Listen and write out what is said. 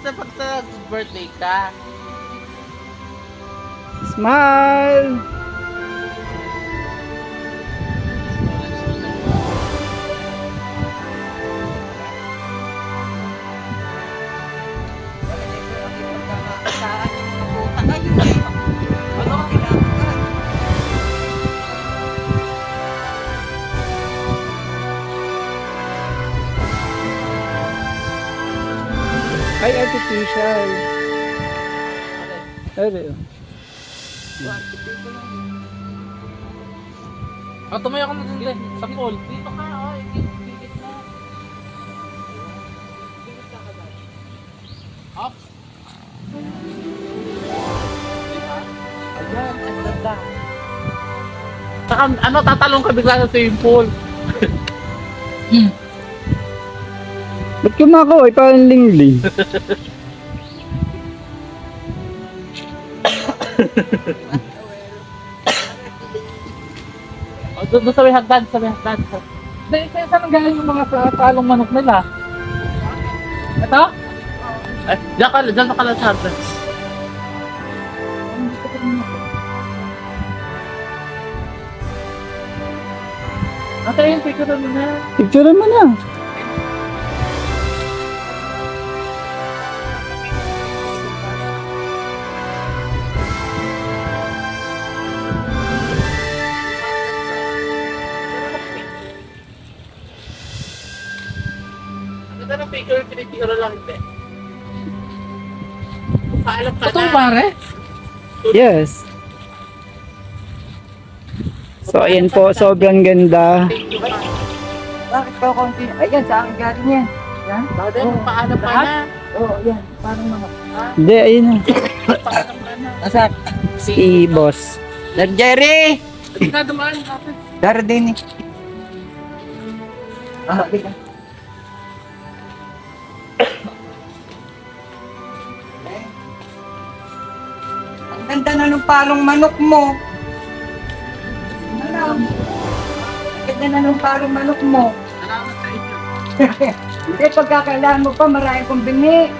sa birthday ka. Smile! Ay, artificial. Ay, Tumayo ka na dun, sa pool. Dito ka, ikit mo. Up. Ayan, ang ganda. Saka, tatalong ka bigla sa swimming pool. ba't kumakaw? Ay, parang lingling. Doon sa may hagdan, Dahil saan ang galing yung mga talong manok nila? Ito? Ay, diyan sa kalasada. Ate, yung picture mo na. Picture mo na. Ganda ng picture, pinipicture lang hindi. Paalam ka na. Ito pare? Yes. So, ayan po. Sobrang ganda. Bakit pa konti? Ayan, sa akin galing yan. Yan? Bakit mo paalam ka na? Oo, yan. Parang mga... Hindi, ayun na. Paalam ka na. Nasaan? Si boss. Sir Jerry! Hindi na dumaan natin. Dara din eh. Di ka. Ang ganda na ng palong manok mo. Ano? Ang ganda na ng palong manok mo. Salamat sa inyo. Hindi, pagkakailangan mo pa, marami kong binhi.